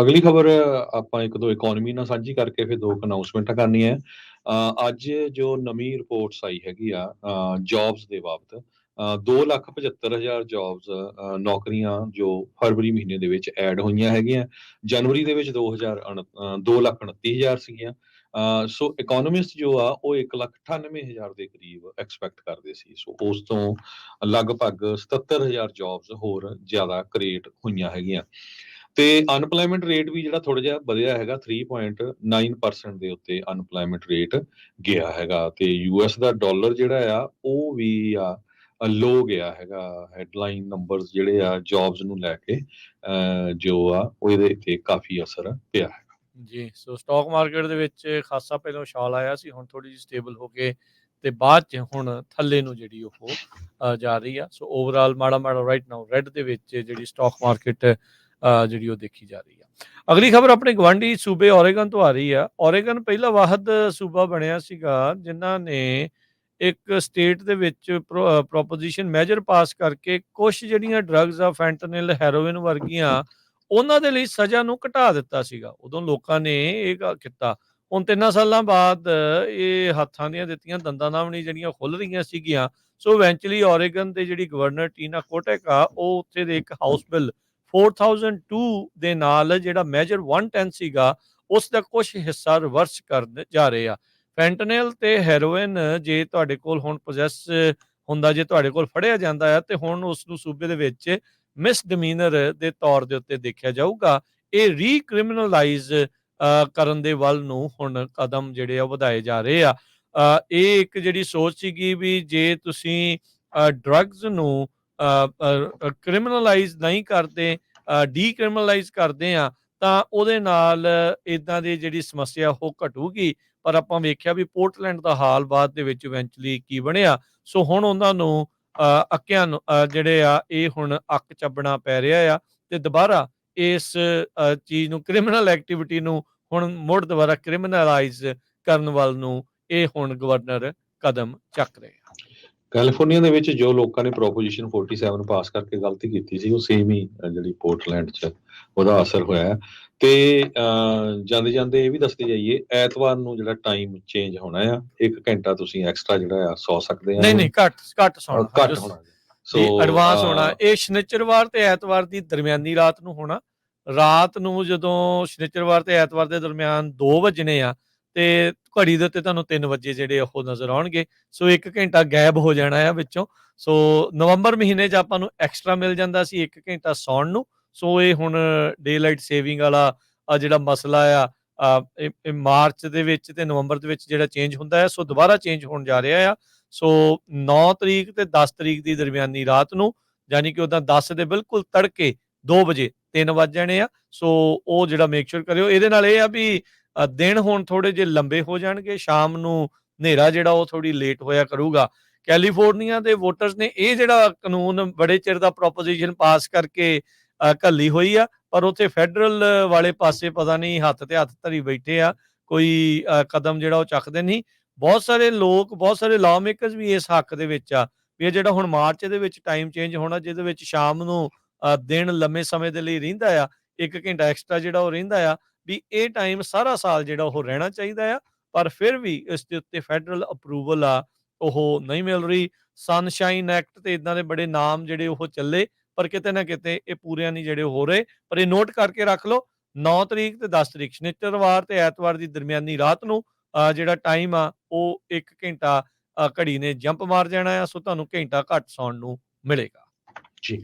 ਅਗਲੀ ਖਬਰ ਆਪਾਂ 1-2 ਇਕੋਨਮੀ ਨਾਲ ਸਾਂਝੀ ਕਰਕੇ ਫਿਰ 2 ਅਨਾਉਂਸਮੈਂਟਾਂ ਕਰਨੀਆਂ ਹੈ। ਅੱਜ ਜੋ ਨਵੀਂ ਰਿਪੋਰਟਸ ਆਈ ਹੈਗੀ ਆ ਜੌਬਸ ਦੇ ਬਾਬਤ 2,75,000 ਜੌਬਸ ਨੌਕਰੀਆਂ ਜੋ ਫਰਵਰੀ ਮਹੀਨੇ ਦੇ ਵਿੱਚ ਐਡ ਹੋਈਆਂ ਹੈਗੀਆਂ। ਜਨਵਰੀ ਦੇ ਵਿੱਚ 2,29,000 ਸੀਗੀਆਂ। ਸੋ ਇਕੋਨੋਮਿਸਟ ਜੋ ਆ ਉਹ 1,98,000 ਦੇ ਕਰੀਬ ਐਕਸਪੈਕਟ ਕਰਦੇ ਸੀ। ਸੋ ਉਸ ਤੋਂ ਲਗਭਗ 77,000 ਜੌਬਸ ਹੋਰ ਜ਼ਿਆਦਾ ਕ੍ਰੀਏਟ ਹੋਈਆਂ ਹੈਗੀਆਂ। ਤੇ ਅਨਪਲਾਇਮੈਂਟ ਰੇਟ ਵੀ ਜਿਹੜਾ ਥੋੜਾ ਜਿਹਾ ਵਧਿਆ ਹੈਗਾ 3.9% ਦੇ ਉੱਤੇ ਅਨਪਲਾਇਮੈਂਟ ਰੇਟ ਗਿਆ ਹੈਗਾ ਤੇ ਯੂਐਸ ਦਾ ਡਾਲਰ ਜਿਹੜਾ ਆ ਉਹ ਵੀ ਆ ਲੋ ਗਿਆ ਹੈਗਾ। ਹੈਡਲਾਈਨ ਨੰਬਰਸ ਜਿਹੜੇ ਆ ਜੌਬਸ ਨੂੰ ਲੈ ਕੇ ਜੋ ਆ ਉਹ ਇਹਦੇ ਤੇ ਕਾਫੀ ਅਸਰ ਪਿਆ ਹੈ। ਜੀ, ਸੋ ਸਟਾਕ ਮਾਰਕੀਟ ਦੇ ਵਿੱਚ ਖਾਸਾ ਪਹਿਲਾਂ ਉਛਾਲ ਆਇਆ ਸੀ, ਹੁਣ ਥੋੜੀ ਜਿਹੀ ਸਟੇਬਲ ਹੋ ਕੇ ਤੇ ਬਾਅਦ 'ਚ ਹੁਣ ਥੱਲੇ ਨੂੰ ਜਿਹੜੀ ਉਹ ਜਾ ਰਹੀ ਆ। ਸੋ ਓਵਰਆਲ ਮਾੜਾ ਰਾਈਟ ਨਾਓ ਰੈੱਡ ਦੇ ਵਿੱਚ ਜਿਹੜੀ ਸਟਾਕ ਮਾਰਕੀਟ ਜਿਹੜੀ ਉਹ ਦੇਖੀ ਜਾ ਰਹੀ ਆ। ਅਗਲੀ ਖਬਰ ਆਪਣੇ ਗਵਾਂਢੀ ਸੂਬੇ ਓਰੇਗਨ ਤੋਂ ਆ ਰਹੀ ਆ। ਓਰੇਗਨ ਪਹਿਲਾ ਵਾਹਦ ਸੂਬਾ ਬਣਿਆ ਸੀਗਾ ਜਿਨ੍ਹਾਂ ਨੇ ਇੱਕ ਸਟੇਟ ਦੇ ਵਿੱਚ ਪ੍ਰੋਪੋਜੀਸ਼ਨ ਮੈਜਰ ਪਾਸ ਕਰਕੇ ਕੁਛ ਜਿਹੜੀਆਂ ਡਰੱਗਸ ਆ ਫੈਂਟਨਿਲ, ਹੈਰੋਇਨ ਵਰਗੀਆਂ ਉਹਨਾਂ ਦੇ ਲਈ ਸਜ਼ਾ ਨੂੰ ਘਟਾ ਦਿੱਤਾ ਸੀਗਾ। ਉਦੋਂ ਲੋਕਾਂ ਨੇ ਇਹ ਕੀਤਾ। ਹੁਣ 3 ਸਾਲਾਂ ਬਾਅਦ ਇਹ ਹੱਥਾਂ ਦੀਆਂ ਦਿੱਤੀਆਂ ਦੰਦਾਂ ਨਾਲ ਵੀ ਨਹੀਂ ਜਿਹੜੀਆਂ ਖੁੱਲ ਰਹੀਆਂ ਸੀਗੀਆਂ। ਸੋ ਇਵੈਂਚੁਅਲੀ ਓਰੇਗਨ ਦੇ ਜਿਹੜੀ ਗਵਰਨਰ ਟੀਨਾ ਕੋਟੇਕ ਆ ਉਹ ਉੱਥੇ ਦੇ ਇੱਕ ਹਾਊਸ ਬਿੱਲ 4002 ਦੇ ਨਾਲ ਜਿਹੜਾ ਮੈਜਰ 110 ਸੀਗਾ ਉਸ ਦਾ ਕੁਝ ਹਿੱਸਾ ਰਿਵਰਸ ਕਰਨ ਜਾ ਰਹੇ ਆ। ਫੈਂਟਨਲ ਤੇ ਹੈਰੋਇਨ ਜੇ ਤੁਹਾਡੇ ਕੋਲ ਹੁਣ ਪੋਜੈਸ ਹੁੰਦਾ, ਜੇ ਤੁਹਾਡੇ ਕੋਲ ਫੜਿਆ ਜਾਂਦਾ ਆ ਤੇ ਹੁਣ ਉਸ ਨੂੰ ਸੂਬੇ ਦੇ ਵਿੱਚ ਮਿਸਡਿਮੀਨਰ ਦੇ ਤੌਰ ਦੇ ਉੱਤੇ ਦੇਖਿਆ ਜਾਊਗਾ। ਇਹ ਰੀਕ੍ਰਿਮੀਨਲਾਈਜ਼ ਕਰਨ ਦੇ ਵੱਲ ਨੂੰ ਹੁਣ ਕਦਮ ਜਿਹੜੇ ਆ ਵਧਾਏ ਜਾ ਰਹੇ ਆ। ਇਹ ਇੱਕ ਜਿਹੜੀ ਸੋਚ ਸੀਗੀ ਵੀ ਜੇ ਤੁਸੀਂ ਡਰੱਗਸ ਨੂੰ ਕ੍ਰਿਮੀਨਲਾਈਜ਼ ਨਹੀਂ ਕਰਦੇ, ਡੀਕ੍ਰਿਮੀਨਲਾਈਜ਼ ਕਰਦੇ ਆ ਤਾਂ ਉਹਦੇ ਨਾਲ ਇਦਾਂ ਦੀ ਜਿਹੜੀ ਸਮੱਸਿਆ ਉਹ ਘਟੂਗੀ। ਪਰ ਆਪਾਂ ਵੇਖਿਆ ਵੀ ਪੋਰਟਲੈਂਡ ਦਾ ਹਾਲ ਬਾਅਦ ਦੇ ਵਿੱਚ ਇਵੈਂਚੁਅਲੀ ਕੀ ਬਣਿਆ। ਸੋ ਹੁਣ ਉਹਨਾਂ ਨੂੰ ਅੱਕਿਆਂ ਨੂੰ ਜਿਹੜੇ ਆ ਇਹ ਹੁਣ ਅੱਕ ਚੱਬਣਾ ਪੈ ਰਿਹਾ ਆ ਤੇ ਦੁਬਾਰਾ ਇਸ ਚੀਜ਼ ਨੂੰ ਕ੍ਰਿਮੀਨਲ ਐਕਟੀਵਿਟੀ ਨੂੰ ਹੁਣ ਮੁੜ ਦੁਬਾਰਾ ਕ੍ਰਿਮੀਨਲਾਈਜ਼ ਕਰਨ ਵੱਲ ਨੂੰ ਇਹ ਹੁਣ ਗਵਰਨਰ ਕਦਮ ਚੱਕ ਰਹੇ ਆ। ਕੈਲੀਫੋਰਨੀਆ ਦੇ ਵਿੱਚ ਜੋ ਲੋਕਾਂ ਨੇ ਪ੍ਰੋਪੋਜੀਸ਼ਨ 47 ਪਾਸ ਕਰਕੇ ਗਲਤੀ ਕੀਤੀ ਸੀ ਉਹ ਸੇਮ ਹੀ ਜਿਹੜੀ ਪੋਰਟਲੈਂਡ 'ਚ ਉਹਦਾ ਅਸਰ ਹੋਇਆ ਤੇ ਜਾਂਦੇ ਜਾਂਦੇ ਇਹ ਵੀ ਦੱਸਦੇ ਜਾਈਏ ਐਤਵਾਰ ਨੂੰ ਜਿਹੜਾ ਟਾਈਮ ਚੇਂਜ ਹੋਣਾ ਆ 1 ਘੰਟਾ ਤੁਸੀਂ ਐਕਸਟਰਾ ਜਿਹੜਾ ਆ ਸੌ ਸਕਦੇ ਆ ਨਹੀਂ ਘੱਟ ਸੌਣਾ ਘੱਟ ਹੋਣਾ ਸੋ ਜੀ, ਐਡਵਾਂਸ ਹੋਣਾ। ਇਹ ਸ਼ਨੀਚਰਵਾਰ ਤੇ ਐਤਵਾਰ ਦੀ ਦਰਮਿਆਨੀ ਰਾਤ ਨੂੰ ਹੋਣਾ। ਰਾਤ ਨੂੰ ਜਦੋਂ ਸ਼ਨੀਚਰਵਾਰ ਤੇ ਐਤਵਾਰ ਦੇ ਦਰਮਿਆਨ 2 ਵੱਜਣੇ ਆ ਤੇ ਘੜੀ ਦੇ ਉੱਤੇ ਤੁਹਾਨੂੰ 3 ਵਜੇ ਜਿਹੜੇ ਉਹ ਨਜ਼ਰ ਆਉਣਗੇ। ਸੋ 1 ਘੰਟਾ ਗੈਪ ਹੋ ਜਾਣਾ ਆ ਵਿੱਚੋਂ। ਸੋ ਨਵੰਬਰ ਮਹੀਨੇ 'ਚ ਆਪਾਂ ਨੂੰ ਐਕਸਟਰਾ ਮਿਲ ਜਾਂਦਾ ਸੀ 1 ਘੰਟਾ ਸੌਣ ਨੂੰ। ਸੋ ਇਹ ਹੁਣ ਡੇਲਾਈਟ ਸੇਵਿੰਗ ਵਾਲਾ ਜਿਹੜਾ ਮਸਲਾ ਆ ਇਹ ਮਾਰਚ ਦੇ ਵਿੱਚ ਤੇ ਨਵੰਬਰ ਦੇ ਵਿੱਚ ਜਿਹੜਾ ਚੇਂਜ ਹੁੰਦਾ ਹੈ ਸੋ ਦੁਬਾਰਾ ਚੇਂਜ ਹੋਣ ਜਾ ਰਿਹਾ ਆ। ਸੋ 9 ਤਰੀਕ ਤੇ 10 ਤਰੀਕ ਦੀ ਦਰਮਿਆਨੀ ਰਾਤ ਨੂੰ ਯਾਨੀ ਕਿ ਉਦਾਂ 10 ਦੇ ਬਿਲਕੁਲ ਤੜਕੇ 2 ਵਜੇ 3 ਵੱਜ ਜਾਣੇ ਆ। ਸੋ ਉਹ ਜਿਹੜਾ ਮੇਕ ਸ਼ੋਰ ਕਰਿਓ। ਇਹਦੇ ਨਾਲ ਇਹ ਆ ਵੀ ਦਿਨ ਹੁਣ ਥੋੜੇ ਜਿਹੇ ਲੰਬੇ ਹੋ ਜਾਣਗੇ, ਸ਼ਾਮ ਨੂੰ ਹਨੇਰਾ ਜਿਹੜਾ ਉਹ ਥੋੜੀ ਲੇਟ ਹੋਇਆ ਕਰੂਗਾ। ਕੈਲੀਫੋਰਨੀਆ ਦੇ ਵੋਟਰਸ ਨੇ ਇਹ ਜਿਹੜਾ ਕਾਨੂੰਨ ਬੜੇ ਚਿਰ ਦਾ ਪ੍ਰੋਪੋਜੀਸ਼ਨ ਪਾਸ ਕਰਕੇ ਘੱਲੀ ਹੋਈ ਆ ਪਰ ਉੱਥੇ ਫੈਡਰਲ ਵਾਲੇ ਪਾਸੇ ਪਤਾ ਨਹੀਂ ਹੱਥ ਤੇ ਹੱਥ ਧਰੀ ਬੈਠੇ ਆ, ਕੋਈ ਕਦਮ ਜਿਹੜਾ ਉਹ ਚੱਕਦੇ ਨਹੀਂ। ਬਹੁਤ ਸਾਰੇ ਲੋਕ, ਬਹੁਤ ਸਾਰੇ ਲਾਅ ਮੇਕਰਸ ਵੀ ਇਸ ਹੱਕ ਦੇ ਵਿੱਚ ਆ ਵੀ ਇਹ ਜਿਹੜਾ ਹੁਣ ਮਾਰਚ ਦੇ ਵਿੱਚ ਟਾਈਮ ਚੇਂਜ ਹੋਣਾ ਜਿਹਦੇ ਵਿੱਚ ਸ਼ਾਮ ਨੂੰ ਦਿਨ ਲੰਮੇ ਸਮੇਂ ਦੇ ਲਈ ਰਹਿੰਦਾ ਆ, 1 ਘੰਟਾ ਐਕਸਟਰਾ ਜਿਹੜਾ ਉਹ ਰਹਿੰਦਾ ਆ ਵੀ ਇਹ ਟਾਈਮ ਸਾਰਾ ਸਾਲ ਜਿਹੜਾ ਉਹ ਰਹਿਣਾ ਚਾਹੀਦਾ ਆ। ਪਰ ਫਿਰ ਵੀ ਇਸ ਦੇ ਉੱਤੇ ਫੈਡਰਲ ਅਪਰੂਵਲ ਆ ਉਹ ਨਹੀਂ ਮਿਲ ਰਹੀ। ਸਨਸ਼ਾਈਨ ਐਕਟ ਤੇ ਇਦਾਂ ਦੇ ਬੜੇ ਨਾਮ ਜਿਹੜੇ ਉਹ ਚੱਲੇ ਪਰ ਕਿਤੇ ਨਾ ਕਿਤੇ ਇਹ ਪੂਰਿਆਂ ਨਹੀਂ ਜਿਹੜੇ ਹੋ ਰਹੇ। ਪਰ ਇਹ ਨੋਟ ਕਰਕੇ ਰੱਖ ਲਓ 9 ਤਰੀਕ ਤੇ 10 ਤਰੀਕ ਸ਼ਨੀਚਰਵਾਰ ਤੇ ਐਤਵਾਰ ਦੀ ਦਰਮਿਆਨੀ ਰਾਤ ਨੂੰ ਜਿਹੜਾ ਟਾਈਮ ਆ ਉਹ 1 ਘੰਟਾ ਘੜੀ ਨੇ ਜੰਪ ਮਾਰ ਜਾਣਾ ਆ। ਸੋ ਤੁਹਾਨੂੰ ਘੰਟਾ ਘੱਟ ਸੌਣ ਨੂੰ ਮਿਲੇਗਾ। ਜੀ।